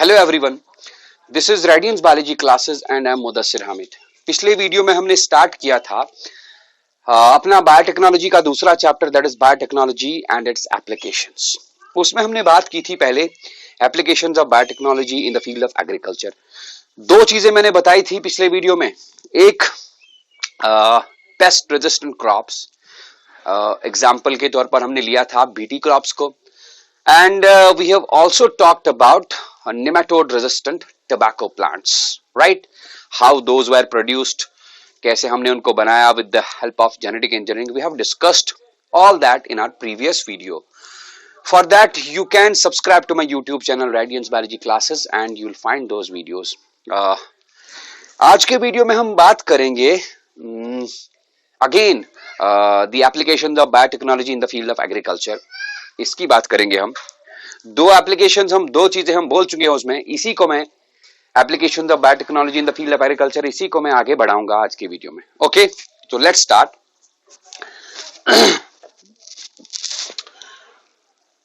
Hello everyone, this is Radiance biology classes and I am Mudassir Hamid. पिछले video में हमने start किया था अपना बायोटेक्नोलॉजी का दूसरा chapter, that is biotechnology and it's applications. उसमें हमने बात की थी पहले applications of biotechnology in the field of agriculture. दो चीजें मैंने बताई थी पिछले वीडियो में। एक पेस्ट रेजिस्टेंट क्रॉप्स, एग्जाम्पल के तौर पर हमने लिया था बीटी क्रॉप्स को, and we have also talked about nematode resistant tobacco plants, right? How those were produced, कैसे हमने उनको बनाया with the help of genetic engineering. We have discussed all that in our previous video. For that you can subscribe to my YouTube channel Radiance Biology Classes and you will find those videos. आज के video में हम बात करेंगे again the applications of biotechnology in the field of agriculture. इसकी बात करेंगे हम। दो एप्लीकेशंस, हम दो चीजें हम बोल चुके हैं उसमें। इसी को मैं applications of biotechnology in the field of agriculture, इसी को मैं आगे बढ़ाऊंगा आज के वीडियो में। ओके, तो लेट्स स्टार्ट।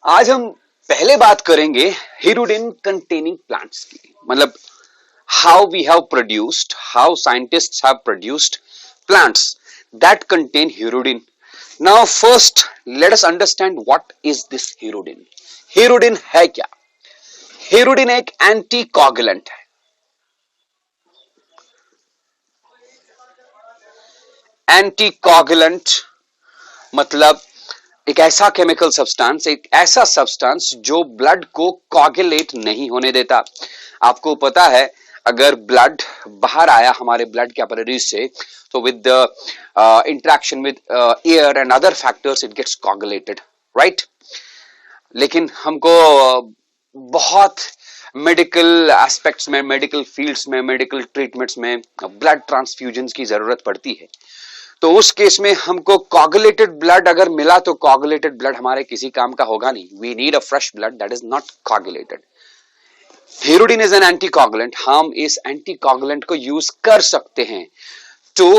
आज हम पहले बात करेंगे हिरुडिन कंटेनिंग प्लांट्स की, मतलब how we have produced, how scientists have produced plants that contain hirudin. Now first let us understand what is this hirudin. Hirudin है क्या? Hirudin एक एंटीकोगुलेंट है। एंटीकोगुलेंट मतलब एक ऐसा केमिकल सब्सटेंस, एक ऐसा सब्सटेंस जो ब्लड को कोगुलेट नहीं होने देता। आपको पता है अगर ब्लड बाहर आया हमारे ब्लड कैपिलरीज से, तो with the interaction with air and other factors it gets coagulated, right? लेकिन हमको बहुत मेडिकल एस्पेक्ट्स में, मेडिकल फील्ड्स में, मेडिकल ट्रीटमेंट्स में ब्लड ट्रांसफ्यूजन की जरूरत पड़ती है। तो उस केस में हमको कोगुलेटेड ब्लड अगर मिला तो कोगुलेटेड ब्लड हमारे किसी काम का होगा नहीं। We need a fresh blood that is not coagulated. Hirudin is an anticoagulant. हम इस एंटीकोगुलेंट को यूज कर सकते हैं to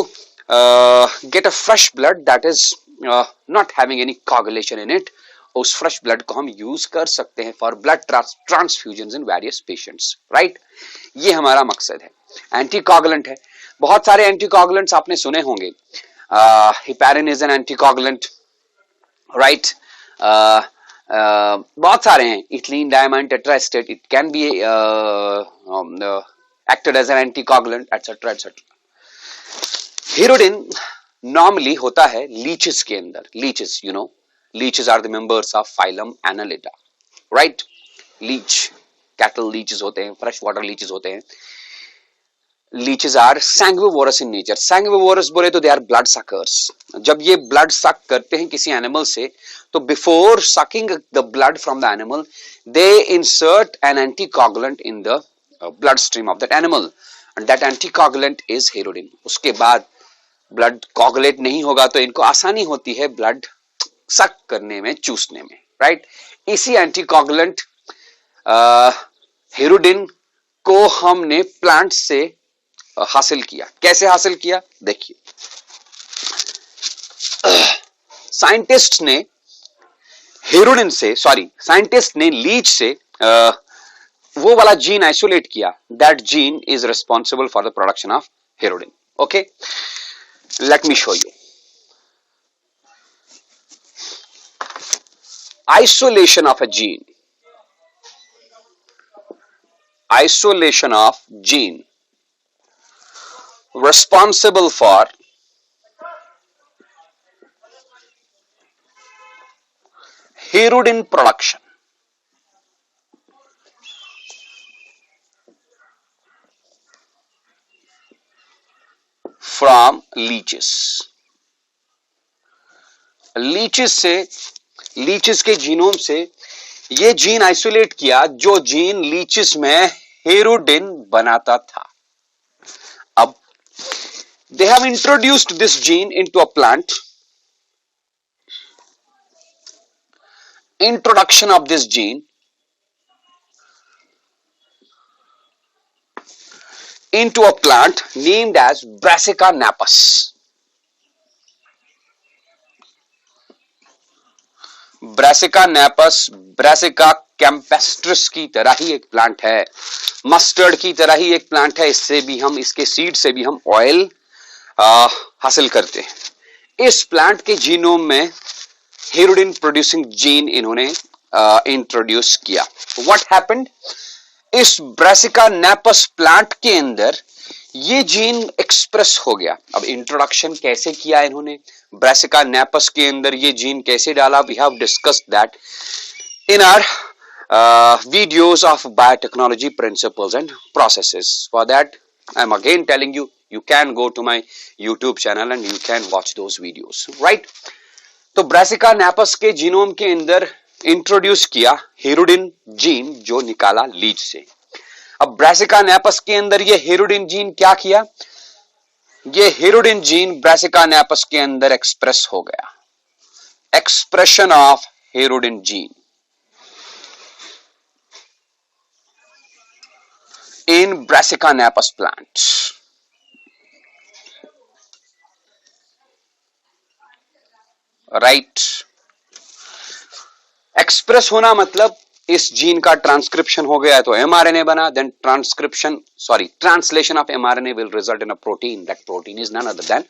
get a fresh blood that is not having any coagulation in it. उस फ्रेश ब्लड को हम यूज कर सकते हैं for blood transfusion in various patients, right? ये हमारा मकसद है। एंटीकोगुलेंट है। बहुत सारे एंटीकोगुलेंट्स आपने सुने होंगे। Heparin is an anticoagulant, right? बहुत सारे हैं। Ethylene diamine tetraacetate, it can be acted as an anticoagulant, etcetera etcetera. Hirudin normally होता है लीचेस के अंदर। Leeches, you know, leeches are the members of phylum Annelida, right? Leech, cattle leeches होते हैं, fresh water leeches होते हैं। Leeches are sanguivorous in nature. Sanguivorous बोले तो दे आर ब्लड सकर्स। जब ये ब्लड सक करते हैं किसी एनिमल से, तो before sucking the blood from the animal they insert an anticoagulant in the blood stream of that animal and that anticoagulant is hirudin. उसके बाद ब्लड कोगुलेट नहीं होगा तो इनको आसानी होती है ब्लड सक करने में, चूसने में, राइट? इसी एंटीकोगुलेंट हिरुडिन को हमने प्लांट से हासिल किया। कैसे हासिल किया? देखिए, साइंटिस्ट ने हिरुडिन से, साइंटिस्ट ने लीच से वो वाला जीन आइसोलेट किया। That gene is responsible for the production of hirudin. Okay, let me show you. Isolation of a gene. Isolation of gene responsible for hirudin production from leeches. Leeches से, leches के genome से ये gene isolate किया जो gene leches में hirudin बनाता था। अब they have introduced this gene into a plant. Introduction of this gene into a plant named as Brassica napus. Brassica napus brassica campestris की तरह ही एक प्लांट है, मस्टर्ड की तरह ही एक प्लांट है। इससे भी हम, इसके सीड से भी हम ऑयल हासिल करते हैं। इस प्लांट के जीनोम में हेरोडिन प्रोड्यूसिंग जीन इन्होंने इंट्रोड्यूस किया। व्हाट हैपेंड, इस ब्रासिका नेपस प्लांट के अंदर ये जीन एक्सप्रेस हो गया। अब इंट्रोडक्शन कैसे किया इन्होंने, ब्रासिका नेपस के अंदर ये जीन कैसे डाला, we have discussed that in our videos of biotechnology principles and processes. For that, I'm again telling you, you can go to my YouTube channel and you can watch those videos, right? तो brassica napus के genome के अंदर introduce किया हेरोडिन gene, जो निकाला Leach से। अब brassica napus के अंदर ये हेरोडिन जीन क्या किया, ये हेरोडिन जीन ब्रासिका नेपस के अंदर एक्सप्रेस हो गया। Expression of hirudin gene in Brassica napus plants. Right, express होना मतलब इस जीन का ट्रांसक्रिप्शन हो गया तो एमआरएनए बना, then translation of mRNA will result in a protein, that protein is none other than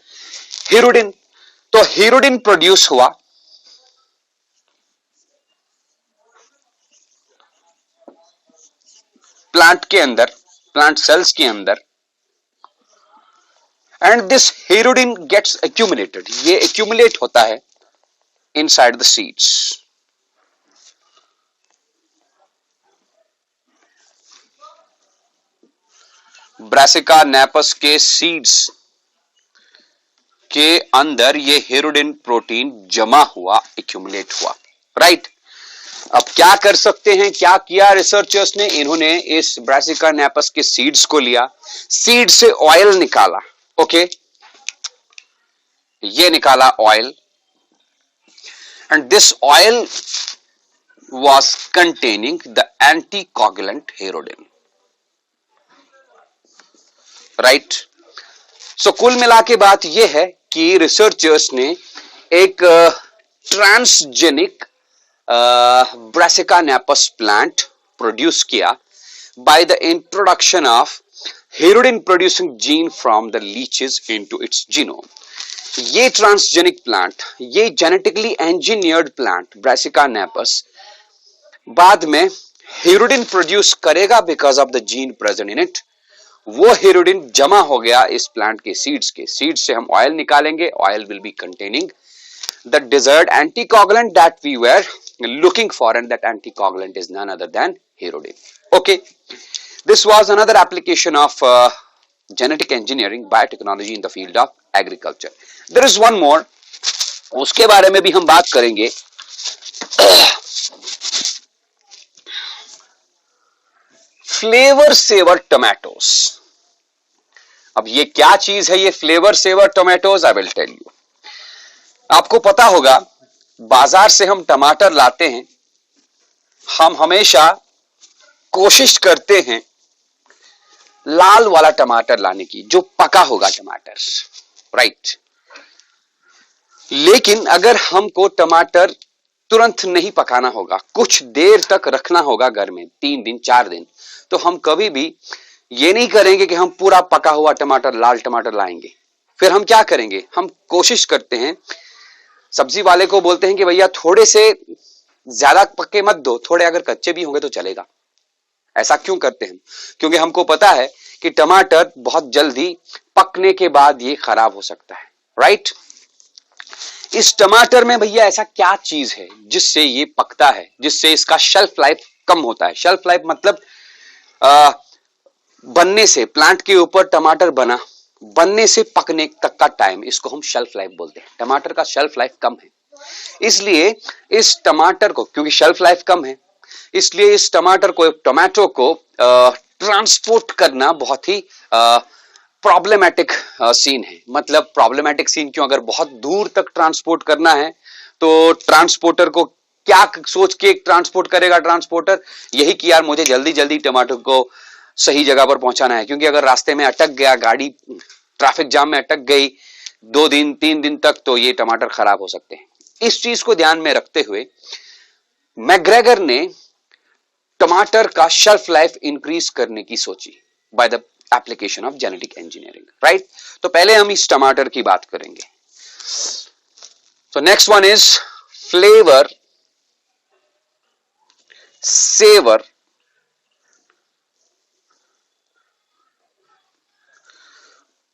hirudin. तो हेरोडिन प्रोड्यूस हुआ, प्लांट के अंदर, प्लांट सेल्स के अंदर, एंड दिस हेरोडिन गेट्स एक्यूमुलेटेड, ये एक्यूमुलेट होता है inside the seeds. Brassica napus के सीड्स के अंदर ये हेरोडिन प्रोटीन जमा हुआ, एक्यूमुलेट हुआ, राइट। अब क्या कर सकते हैं, क्या किया रिसर्चर्स ने, इन्होंने इस ब्रासिका नेपस के सीड्स को लिया, सीड से ऑयल निकाला, ओके, ये निकाला oil, and this oil was containing the anticoagulant hirudin, right. So कुल मिला के बात यह है कि रिसर्चर्स ने एक transgenic Brassica napus plant produce किया by the introduction of hirudin producing gene from the leeches into its genome. ये ट्रांसजेनिक प्लांट, ये genetically engineered plant Brassica napus बाद में हेरोडिन प्रोड्यूस करेगा because of the gene present in it. वो hirudin जमा हो गया इस प्लांट के सीड्स से हम ऑयल निकालेंगे, oil will be containing the desired anticoagulant that we were looking for, and that anticoagulant is none other than herodin. Okay, this was another application of genetic engineering biotechnology in the field of agriculture. There is one more, उसके बारे में भी हम बात करेंगे। Flavr Savr tomatoes. अब ये क्या चीज है, ये Flavr Savr tomatoes? I will tell you. आपको पता होगा बाजार से हम टमाटर लाते हैं, हम हमेशा कोशिश करते हैं लाल वाला टमाटर लाने की, जो पका होगा टमाटर, राइट। लेकिन अगर हमको टमाटर तुरंत नहीं पकाना होगा, कुछ देर तक रखना होगा घर में, 3 दिन 4 दिन, तो हम कभी भी ये नहीं करेंगे कि हम पूरा पका हुआ टमाटर, लाल टमाटर लाएंगे। फिर हम क्या करेंगे, हम कोशिश करते हैं, सब्जी वाले को बोलते हैं कि भैया थोड़े से ज्यादा पक्के मत दो, थोड़े अगर कच्चे भी होंगे तो चलेगा। ऐसा क्यों करते हैं? क्योंकि हमको पता है कि टमाटर बहुत जल्दी पकने के बाद ये खराब हो सकता है, राइट। इस टमाटर में भैया ऐसा क्या चीज है जिससे ये पकता है, जिससे इसका शेल्फ लाइफ कम होता है? शेल्फ लाइफ मतलब बनने से, प्लांट के ऊपर टमाटर बना, बनने से पकने तक का टाइम, इसको हम शेल्फ लाइफ बोलते हैं। टमाटर का शेल्फ लाइफ कम है, इसलिए इस टमाटर को, क्योंकि शेल्फ लाइफ कम है, इसलिए इस टोमेटो को ट्रांसपोर्ट करना बहुत ही प्रॉब्लमेटिक सीन है। मतलब प्रॉब्लमेटिक सीन क्यों? अगर बहुत दूर तक ट्रांसपोर्ट करना है तो ट्रांसपोर्टर को क्या सोच के ट्रांसपोर्ट करेगा ट्रांसपोर्टर? यही कि यार मुझे जल्दी जल्दी टमाटर को सही जगह पर पहुंचाना है, क्योंकि अगर रास्ते में अटक गया, गाड़ी ट्रैफिक जाम में अटक गई 2 दिन 3 दिन तक, तो ये टमाटर खराब हो सकते हैं। इस चीज को ध्यान में रखते हुए मैकग्रेगर ने टमाटर का शेल्फ लाइफ इंक्रीज करने की सोची by the application of genetic engineering, right. तो पहले हम इस टमाटर की बात करेंगे। So next one is flavor savor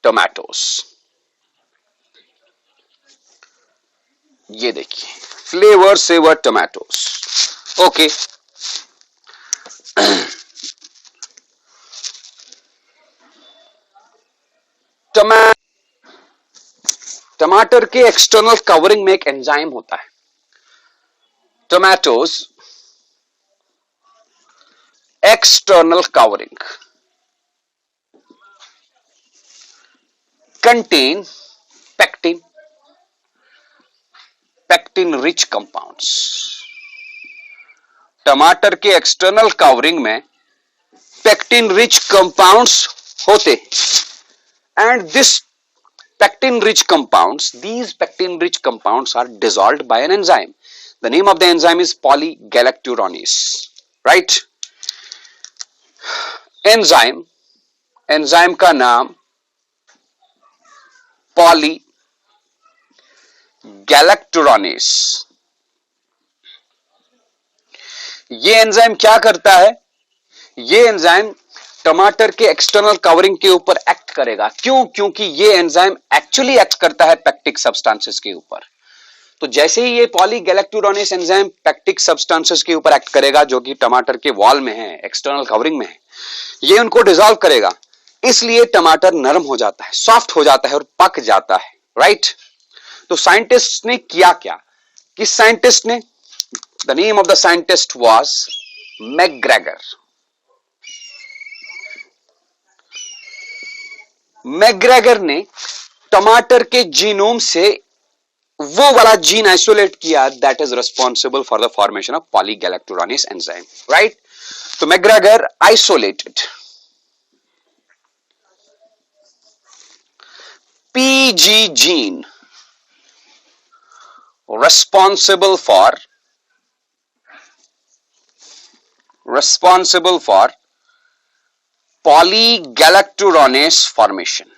tomatoes। ये देखिए फ्लेवर सेवर टमाटोस। ओके, टमाटर के एक्सटर्नल कवरिंग में एक एंजाइम होता है। Tomatoes external covering contain pectin, pectin rich compounds. टमाटर के एक्सटर्नल कवरिंग में पेक्टिन रिच कंपाउंड्स होते, and this pectin rich compounds, these pectin rich compounds are dissolved by an enzyme. The name of the enzyme is polygalacturonase, right? enzyme का नाम polygalacturonase। ये enzyme क्या करता है? ये एंजाइम टमाटर के एक्सटर्नल कवरिंग के ऊपर एक्ट करेगा। क्यों? क्योंकि ये एंजाइम एक्चुअली एक्ट करता है पेक्टिक सब्सटेंसेस के ऊपर। तो जैसे ही ये पॉलीगैलेक्टुरोनेस एंजाइम पेक्टिक सब्सटेंसेस के ऊपर एक्ट करेगा, जो कि टमाटर के वॉल में है, एक्सटर्नल कवरिंग में है, ये उनको डिसॉल्व करेगा। इसलिए टमाटर नरम हो जाता है, सॉफ्ट हो जाता है और पक जाता है, राइट। तो साइंटिस्ट ने किया क्या? किस साइंटिस्ट ने? The name of the scientist was McGregor. McGregor ने टमाटर के जीनोम से वो वाला जीन आइसोलेट किया that is responsible for the formation of polygalacturonase enzyme, right. तो McGregor isolated PG gene responsible for polygalacturonase formation।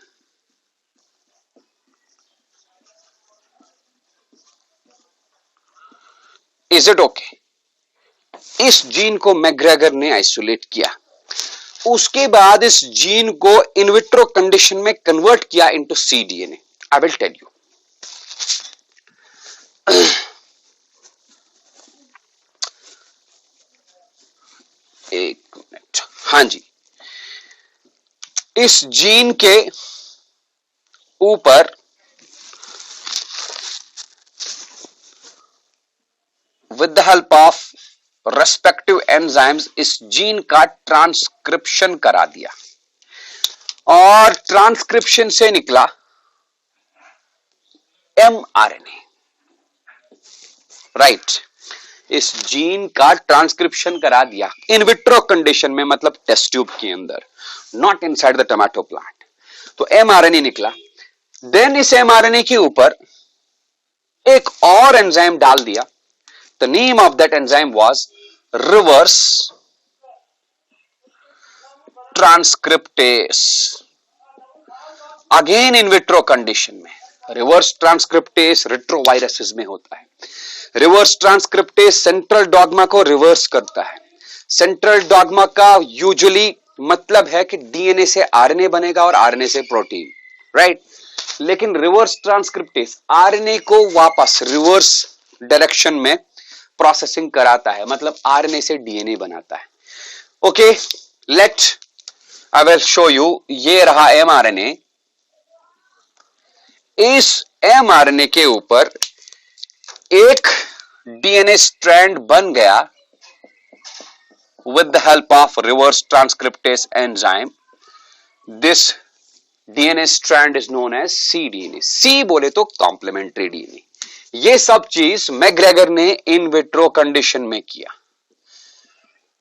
Is it okay? इस gene को मैकग्रेगर ने आइसोलेट किया। उसके बाद इस जीन को इनविट्रो कंडीशन में कन्वर्ट किया into cDNA। I will tell you. एक मिनट, हाँ जी। इस जीन के ऊपर with the help of respective enzymes इस जीन का ट्रांसक्रिप्शन करा दिया, और ट्रांसक्रिप्शन से निकला mRNA, राइट। इस जीन का ट्रांसक्रिप्शन करा दिया इनविट्रो कंडीशन में, मतलब टेस्ट ट्यूब के अंदर, not inside the tomato plant. तो mRNA निकला। देन इस mRNA के ऊपर एक और एंजाइम डाल दिया। The name of that enzyme was reverse transcriptase. Again in vitro condition में। रिवर्स ट्रांसक्रिप्टेस रेट्रोवायरसेस में होता है। रिवर्स ट्रांसक्रिप्टेस सेंट्रल डॉग्मा को रिवर्स करता है। सेंट्रल डॉग्मा का यूजुअली मतलब है कि डीएनए से आरएनए बनेगा और आरएनए से प्रोटीन, राइट। लेकिन रिवर्स ट्रांसक्रिप्टेस आरएनए को वापस रिवर्स डायरेक्शन में प्रोसेसिंग कराता है, मतलब आरएनए से डीएनए बनाता है। Okay, let I will show you. ये रहा mRNA। इस mRNA के ऊपर एक डीएनए स्ट्रैंड बन गया with the help of reverse transcriptase enzyme. This DNA strand is known as cDNA। C बोले तो कॉम्प्लीमेंट्री डीएनए। ये सब चीज मैकग्रेगर ने इन विट्रो कंडीशन में किया।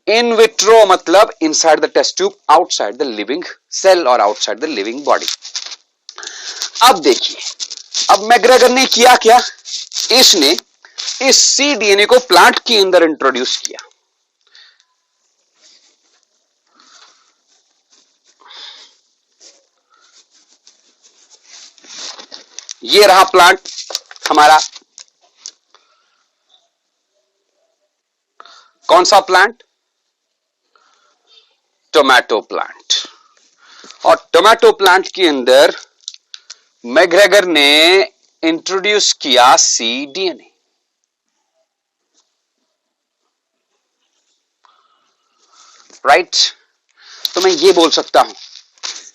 इन विट्रो मतलब inside the test tube, outside the living cell और आउटसाइड द लिविंग बॉडी। अब देखिए, अब मैकग्रेगर ने किया क्या? इसने इस सी डीएनए को प्लांट के अंदर इंट्रोड्यूस किया। ये रहा प्लांट हमारा। कौन सा प्लांट? Tomato plant. और टोमेटो प्लांट के अंदर मैग्रेगर ने इंट्रोड्यूस किया सी डीएनए। राइट? तो मैं ये बोल सकता हूं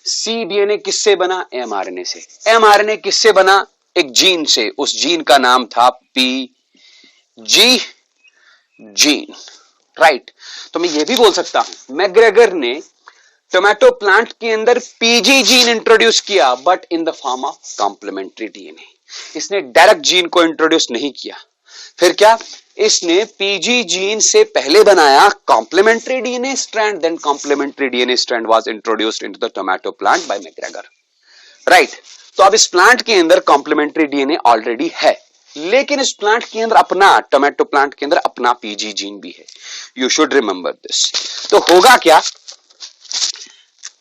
सी डीएनए किससे बना? एमआरएनए से। एमआरएनए किससे बना? एक जीन से। उस जीन का नाम था पीजी जीन। राइट? तो मैं ये भी बोल सकता हूं मैग्रेगर ने टोमेटो प्लांट के अंदर पीजी जीन इंट्रोड्यूस किया, but in the form of complementary DNA. इसने डायरेक्ट जीन को इंट्रोड्यूस नहीं किया। फिर क्या? इसने पीजी जीन से पहले बनाया complementary DNA strand, then complementary DNA strand was introduced into the tomato plant by McGregor. Right? तो अब इस प्लांट के अंदर कॉम्प्लीमेंट्री डीएनए ऑलरेडी है, लेकिन इस प्लांट के अंदर अपना, टोमेटो प्लांट के अंदर अपना पीजी जीन भी है। You should remember this. तो होगा क्या?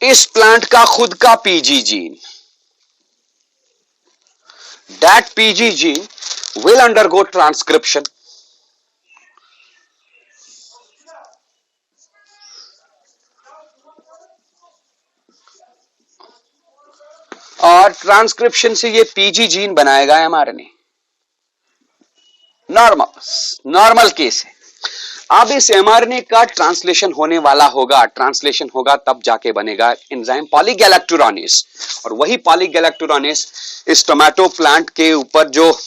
इस प्लांट का खुद का PG gene, that PG gene will undergo transcription, और ट्रांसक्रिप्शन से ये पीजी जीन बनाएगा एमआरएनए। नॉर्मल केस है। अब इस एमआरएनए का ट्रांसलेशन होने वाला होगा। ट्रांसलेशन होगा तब जाके बनेगा एंजाइम पॉलीगैलेक्टोरानेस, और वही पॉलीगैलेक्टोरानेस इस टोमेटो प्लांट के ऊपर जो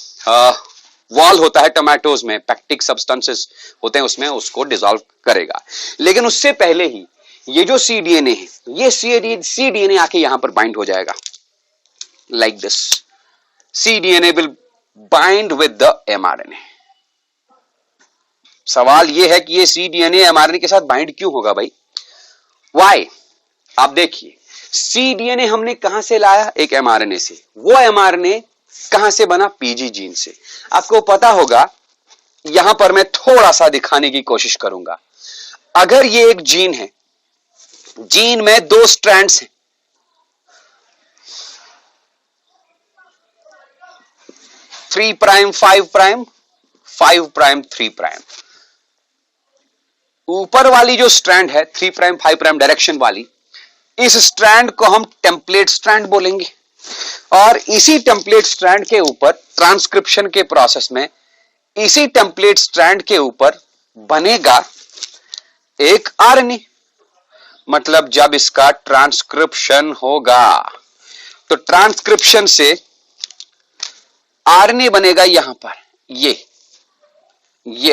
वॉल होता है टोमेटोज में, पैक्टिक सब्सटेंसेस होते हैं उसमें, उसको डिसॉल्व करेगा। लेकिन उससे पहले ही ये जो सी डीएनए है, ये सी डीएनए आके यहां पर बाइंड हो जाएगा like this. C DNA will bind with the mRNA. सवाल ये है कि ये सी डीएनए एमआरएनए के साथ बाइंड क्यों होगा भाई? व्हाई? आप देखिए, सी डीएनए हमने कहां से लाया? एक एमआरएनए से। वो एमआरएनए कहां से बना? पीजी जीन से। आपको पता होगा, यहां पर मैं थोड़ा सा दिखाने की कोशिश करूंगा। अगर ये एक जीन है, जीन में 2 स्ट्रैंड्स हैं, 3 प्राइम 5 प्राइम, 5 प्राइम 3 प्राइम। ऊपर वाली जो स्ट्रैंड है 3 प्राइम 5 प्राइम डायरेक्शन वाली, इस स्ट्रैंड को हम टेम्पलेट स्ट्रैंड बोलेंगे। और इसी टेम्पलेट स्ट्रैंड के ऊपर ट्रांसक्रिप्शन के प्रोसेस में इसी टेम्पलेट स्ट्रैंड के ऊपर बनेगा एक आरएनए। मतलब जब इसका ट्रांसक्रिप्शन होगा तो ट्रांसक्रिप्शन से आरएनए बनेगा यहां पर, ये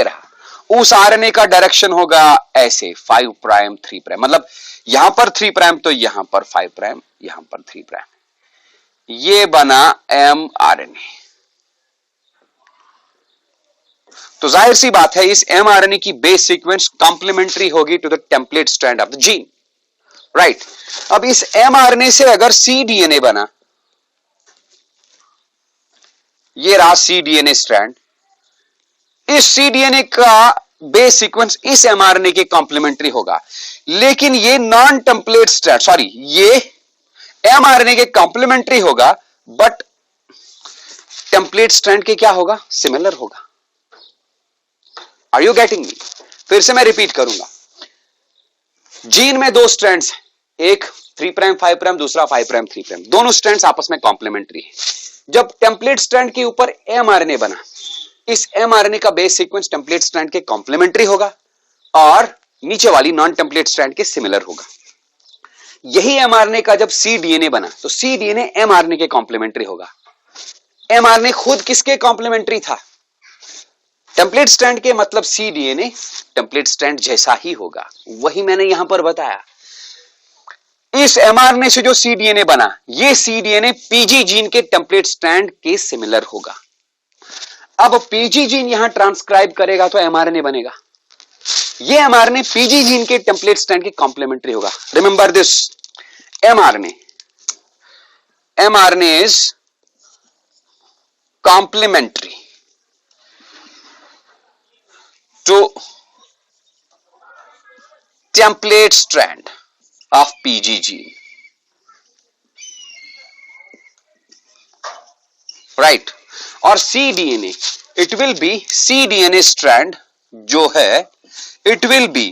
रहा। उस आरएनए का डायरेक्शन होगा ऐसे 5 प्राइम 3 प्राइम, मतलब यहां पर 3 प्राइम तो यहां पर 5 प्राइम, यहां पर 3 प्राइम। ये बना एमआरएनए। तो जाहिर सी बात है इस एमआरएनए की बेस सीक्वेंस कॉम्प्लीमेंट्री होगी to the template strand of the gene. Right? अब इस एमआरएनए से अगर सी डीएनए बना, ये रहा सी डीएनए स्ट्रैंड, इस सी डीएनए का बेस सीक्वेंस इस एमआरएनए के कॉम्प्लीमेंट्री होगा। लेकिन ये नॉन टेम्पलेट स्ट्रैंड, सॉरी, ये एमआरएनए के कॉम्प्लीमेंट्री होगा, बट टेम्पलेट स्ट्रैंड के क्या होगा? सिमिलर होगा। Are you getting me? फिर से मैं रिपीट करूंगा। जीन में 2 स्ट्रैंड्स हैं, एक 3 प्राइम 5 प्राइम, दूसरा 5 प्राइम 3 प्राइम। दोनों स्ट्रैंड्स आपस में कॉम्प्लीमेंट्री है। जब टेम्पलेट स्ट्रैंड के ऊपर एमआरएनए बना, इस एमआरएनए का बेस सीक्वेंस टेम्पलेट स्ट्रैंड के कॉम्प्लीमेंट्री होगा और नीचे वाली नॉन टेम्पलेट स्ट्रैंड के सिमिलर होगा। यही एमआरएनए का जब सी डीएनए बना तो सी डीएनए एमआरएनए के कॉम्प्लीमेंट्री होगा। एमआरएनए खुद किसके कॉम्प्लीमेंट्री था? टेम्पलेट स्ट्रैंड के, मतलब सी डीएनए टेम्पलेट स्ट्रैंड जैसा ही होगा। वही मैंने यहां पर बताया। इस एमआरएनए से जो सी डीएनए बना, ये सी डीएनए पीजी जीन के टेम्पलेट स्ट्रैंड के सिमिलर होगा। अब पीजी जीन यहां ट्रांसक्राइब करेगा तो एमआरएनए बनेगा। ये एमआरएनए पीजी जीन के टेम्पलेट स्ट्रैंड के कॉम्प्लीमेंट्री होगा। Remember this, mRNA is complementary to template strand of PG gene. Right? और cDNA, it will be cDNA strand जो है it will be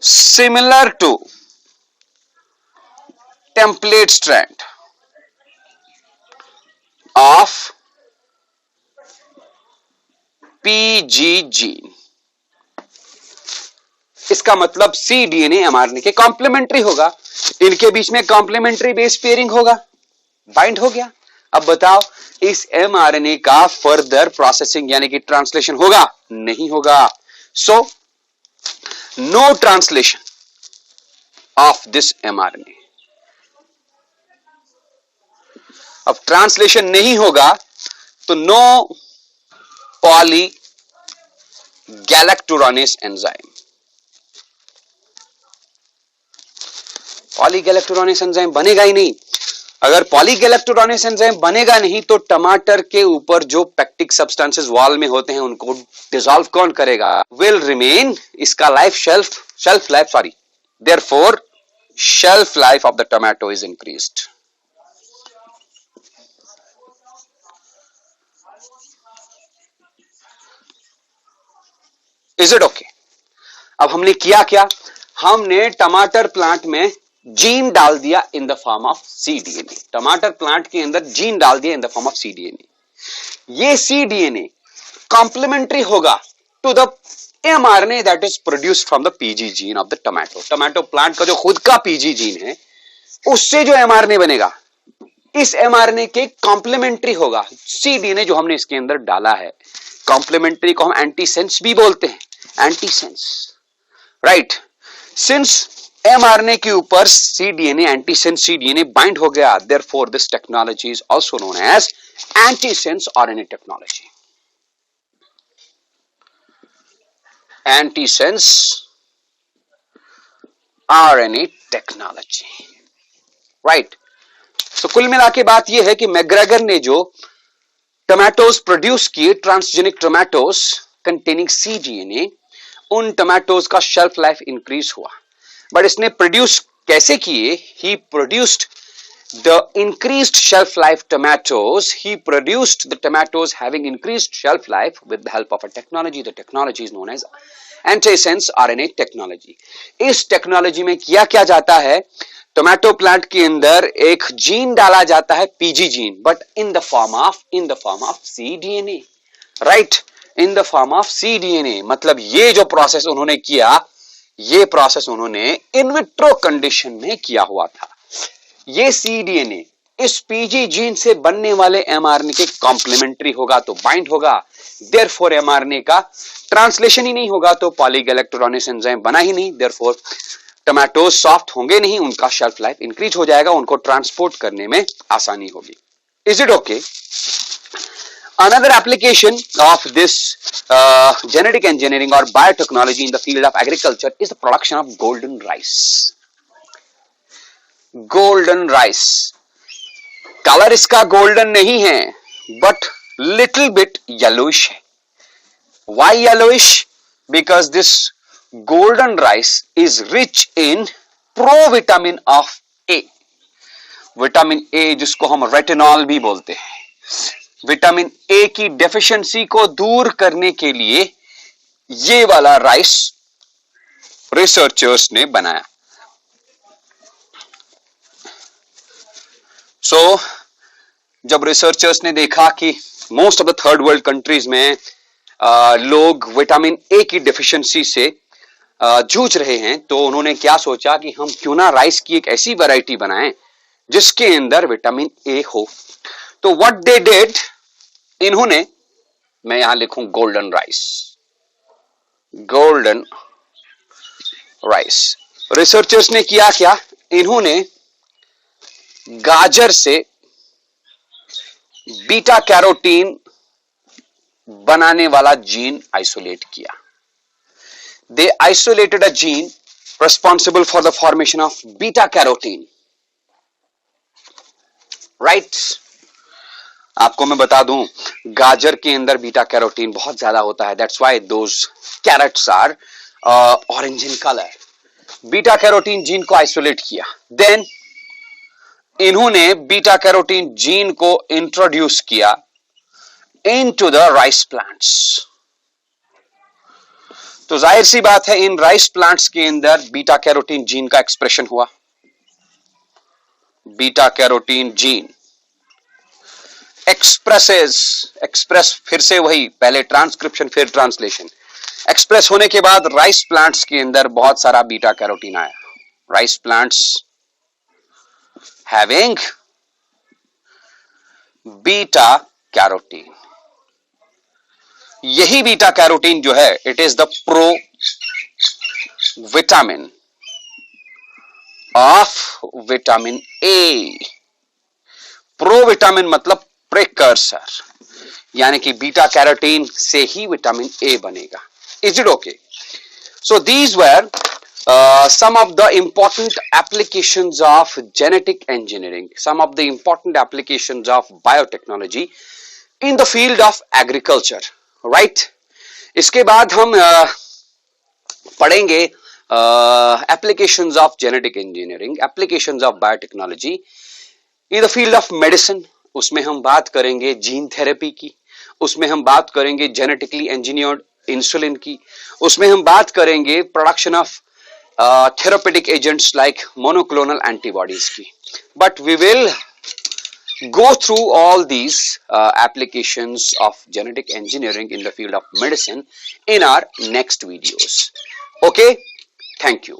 similar to template strand of PG gene. इसका मतलब cDNA mRNA के complementary होगा, इनके बीच में complementary base pairing होगा, बाइंड हो गया। अब बताओ इस mRNA का फर्दर प्रोसेसिंग यानी कि ट्रांसलेशन होगा? नहीं होगा। So no translation of this mRNA। अब ट्रांसलेशन नहीं होगा तो no poly galacturonase enzyme. Polygalacturonase enzyme बनेगा ही नहीं। अगर पॉलीगैलेक्टोरानेस एंजाइम बनेगा नहीं तो टमाटर के ऊपर जो पैक्टिक सब्सटेंसेस वॉल में होते हैं उनको डिसॉल्व कौन करेगा? Will remain. इसका life shelf life sorry therefore shelf life of the tomato is increased. Is it okay? अब हमने किया क्या? हमने टमाटर प्लांट में जीन डाल दिया in the form of cDNA। टमाटर प्लांट के अंदर जीन डाल दिया in the form of cDNA। ये cDNA कॉम्प्लीमेंट्री होगा to the mRNA that is produced from the PG gene of the tomato. Tomato plant का जो खुद का PG जीन है उससे जो mRNA बनेगा इस mRNA के कॉम्प्लीमेंट्री होगा cDNA जो हमने इसके अंदर डाला है। कॉम्प्लीमेंट्री को हम एंटीसेंस भी बोलते हैं, एंटीसेंस, राइट। सिंस mRNA के ऊपर cDNA एंटीसेंस cDNA बाइंड हो गया, therefore this technology is also known as antisense RNA technology. Antisense RNA technology, right? So कुल मिला के बात यह है कि मैकग्रेगर ने जो टोमेटोज प्रोड्यूस किए, ट्रांसजेनिक टोमेटोज कंटेनिंग cDNA, उन टोमेटोज का शेल्फ लाइफ इंक्रीज हुआ। बट इसने प्रोड्यूस कैसे किए? He produced the increased shelf life tomatoes. He produced the tomatoes having increased shelf life with the help of a technology. The technology is known as antisense RNA technology. इस technology में किया क्या जाता है? Tomato plant के अंदर एक gene डाला जाता है PG gene, but in the form of cDNA, right? In the form of cDNA। मतलब ये जो प्रोसेस उन्होंने किया, ये प्रोसेस उन्होंने इन विट्रो कंडीशन में किया हुआ था। ये cDNA इस PG जीन से बनने वाले mRNA के कॉम्प्लीमेंट्री होगा तो बाइंड होगा, देयरफॉर mRNA का ट्रांसलेशन ही नहीं होगा तो पॉलीगैलेक्टोरानेस एंजाइम बना ही नहीं, देयरफॉर टोमेटोज सॉफ्ट होंगे नहीं, उनका शेल्फ लाइफ इंक्रीज हो जाएगा, उनको ट्रांसपोर्ट करने में आसानी होगी। Is it okay? Another application of this genetic engineering or biotechnology in the field of agriculture is the production of golden rice. Golden rice. Color इसका golden नहीं है, but little bit yellowish है। Why yellowish? Because this golden rice is rich in provitamin of A. Vitamin A जिसको हम retinol भी बोलते हैं। Vitamin A की डेफिशिएंसी को दूर करने के लिए ये वाला राइस रिसर्चर्स ने बनाया। जब रिसर्चर्स ने देखा कि most of the third world countries में लोग विटामिन ए की डेफिशिएंसी से जूझ रहे हैं, तो उन्होंने क्या सोचा कि हम क्यों ना राइस की एक ऐसी वैरायटी बनाएं जिसके अंदर विटामिन ए हो। तो व्हाट दे डिड, इन्होंने, मैं यहां लिखूं golden rice, golden rice. Researchers ने किया क्या? इन्होंने गाजर से बीटा कैरोटीन बनाने वाला जीन आइसोलेट किया। They isolated a gene responsible for the formation of beta carotene, right? आपको मैं बता दूं, गाजर के अंदर बीटा कैरोटीन बहुत ज्यादा होता है, that's why those carrots are orange in colour. Beta carotene gene को आइसोलेट किया, देन इन्होंने बीटा कैरोटीन जीन को इंट्रोड्यूस किया इनटू द राइस प्लांट्स। तो जाहिर सी बात है इन राइस प्लांट्स के अंदर बीटा कैरोटीन जीन का एक्सप्रेशन हुआ। बीटा कैरोटीन जीन एक्सप्रेस फिर से वही, पहले ट्रांसक्रिप्शन फिर ट्रांसलेशन। एक्सप्रेस होने के बाद राइस प्लांट्स के अंदर बहुत सारा बीटा कैरोटीन आया। Rice plants having beta carotene, यही बीटा कैरोटीन जो है it is the pro vitamin of vitamin A. Pro vitamin मतलब प्रिकर्सर, यानी कि बीटा कैरोटीन से ही विटामिन ए बनेगा। Is it okay? So these were some of the important applications of genetic engineering, some of the important applications of biotechnology in the field of agriculture, right? इसके बाद हम पढ़ेंगे applications of genetic engineering, applications of biotechnology in the field of medicine। उसमें हम बात करेंगे gene therapy की, उसमें हम बात करेंगे जेनेटिकली इंजीनियर्ड इंसुलिन की, उसमें हम बात करेंगे production of therapeutic agents like monoclonal antibodies ki. But we will go through all these applications of genetic engineering in the field of medicine in our next videos. Okay, thank you.